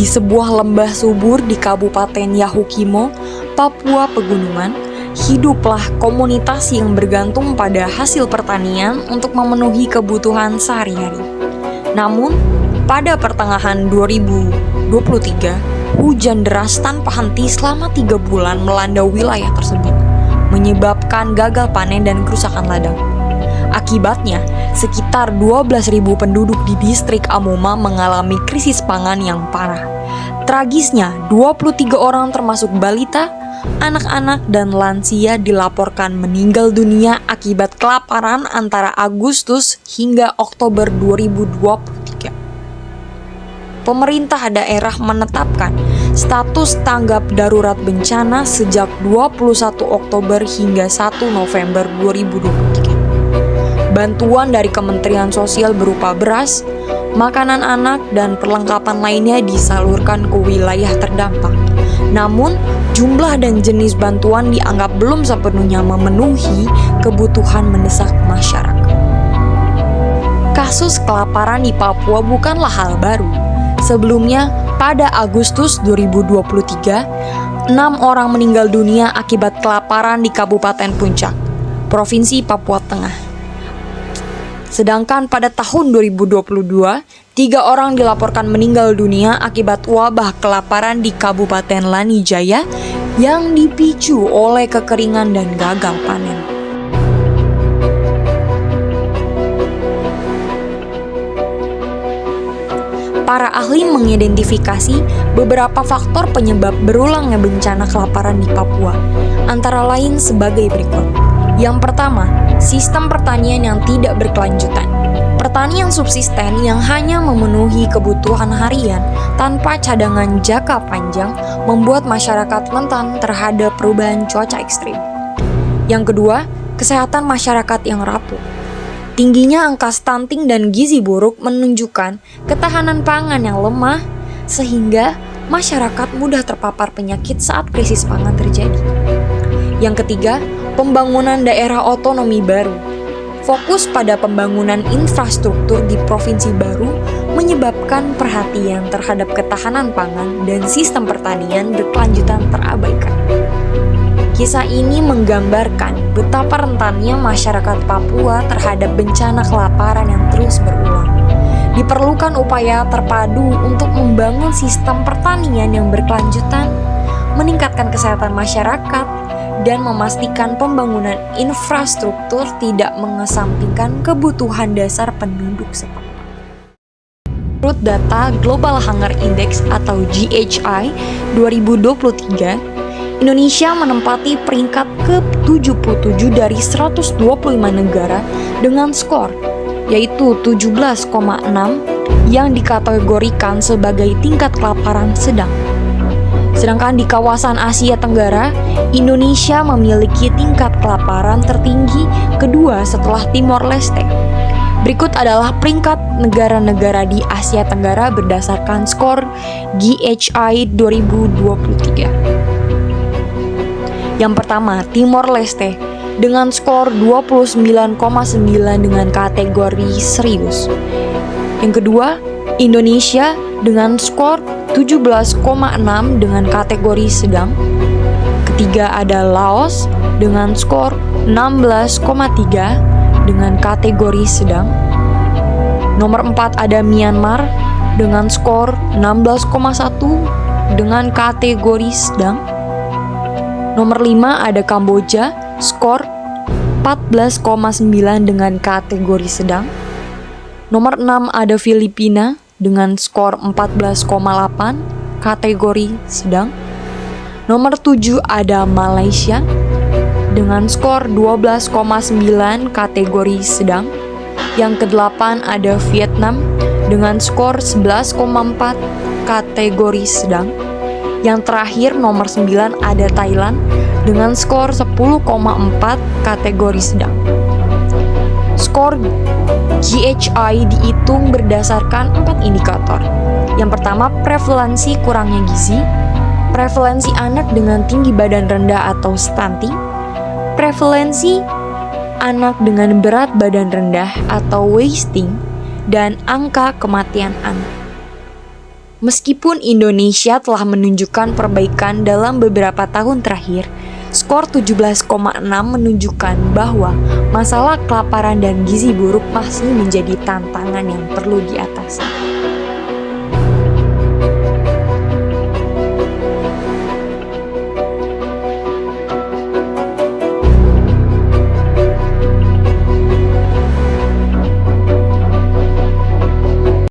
Di sebuah lembah subur di Kabupaten Yahukimo, Papua Pegunungan, hiduplah komunitas yang bergantung pada hasil pertanian untuk memenuhi kebutuhan sehari-hari. Namun, pada pertengahan 2023, hujan deras tanpa henti selama 3 bulan melanda wilayah tersebut, menyebabkan gagal panen dan kerusakan ladang. Akibatnya, sekitar 12.000 penduduk di distrik Amoma mengalami krisis pangan yang parah. Tragisnya, 23 orang termasuk balita, anak-anak, dan lansia dilaporkan meninggal dunia akibat kelaparan antara Agustus hingga Oktober 2023. Pemerintah daerah menetapkan status tanggap darurat bencana sejak 21 Oktober hingga 1 November 2023. Bantuan dari Kementerian Sosial berupa beras, makanan anak, dan perlengkapan lainnya disalurkan ke wilayah terdampak. Namun, jumlah dan jenis bantuan dianggap belum sepenuhnya memenuhi kebutuhan mendesak masyarakat. Kasus kelaparan di Papua bukanlah hal baru. Sebelumnya, pada Agustus 2023, 6 orang meninggal dunia akibat kelaparan di Kabupaten Puncak, Provinsi Papua Tengah. Sedangkan pada tahun 2022, 3 orang dilaporkan meninggal dunia akibat wabah kelaparan di Kabupaten Lanijaya yang dipicu oleh kekeringan dan gagal panen. Para ahli mengidentifikasi beberapa faktor penyebab berulangnya bencana kelaparan di Papua, antara lain sebagai berikut. Yang pertama, sistem pertanian yang tidak berkelanjutan. Pertanian subsisten yang hanya memenuhi kebutuhan harian tanpa cadangan jangka panjang membuat masyarakat rentan terhadap perubahan cuaca ekstrim. Yang kedua, kesehatan masyarakat yang rapuh. Tingginya angka stunting dan gizi buruk menunjukkan ketahanan pangan yang lemah, sehingga masyarakat mudah terpapar penyakit saat krisis pangan terjadi. Yang ketiga, pembangunan daerah otonomi baru. Fokus pada pembangunan infrastruktur di provinsi baru menyebabkan perhatian terhadap ketahanan pangan dan sistem pertanian berkelanjutan terabaikan. Kisah ini menggambarkan betapa rentannya masyarakat Papua terhadap bencana kelaparan yang terus berulang. Diperlukan upaya terpadu untuk membangun sistem pertanian yang berkelanjutan, meningkatkan kesehatan masyarakat, dan memastikan pembangunan infrastruktur tidak mengesampingkan kebutuhan dasar penduduk setempat. Menurut data Global Hunger Index atau GHI 2023, Indonesia menempati peringkat ke-77 dari 125 negara dengan skor yaitu 17,6 yang dikategorikan sebagai tingkat kelaparan sedang. Sedangkan di kawasan Asia Tenggara, Indonesia memiliki tingkat kelaparan tertinggi kedua setelah Timor Leste. Berikut adalah peringkat negara-negara di Asia Tenggara berdasarkan skor GHI 2023. Yang pertama, Timor Leste dengan skor 29,9 dengan kategori serius. Yang kedua, Indonesia dengan skor 17,6 dengan kategori sedang. Ketiga ada Laos dengan skor 16,3 dengan kategori sedang. Nomor 4 ada Myanmar dengan skor 16,1 dengan kategori sedang. Nomor 5 ada Kamboja, skor 14,9 dengan kategori sedang. Nomor 6 ada Filipina dengan skor 14,8 kategori sedang. Nomor 7 ada Malaysia dengan skor 12,9 kategori sedang. Yang ke-8 ada Vietnam dengan skor 11,4 kategori sedang. Yang terakhir nomor 9 ada Thailand dengan skor 10,4 kategori sedang. Skor GHI dihitung berdasarkan 4 indikator. Yang pertama, prevalensi kurangnya gizi, prevalensi anak dengan tinggi badan rendah atau stunting, prevalensi anak dengan berat badan rendah atau wasting, dan angka kematian anak. Meskipun Indonesia telah menunjukkan perbaikan dalam beberapa tahun terakhir, skor 17,6 menunjukkan bahwa masalah kelaparan dan gizi buruk masih menjadi tantangan yang perlu diatasi.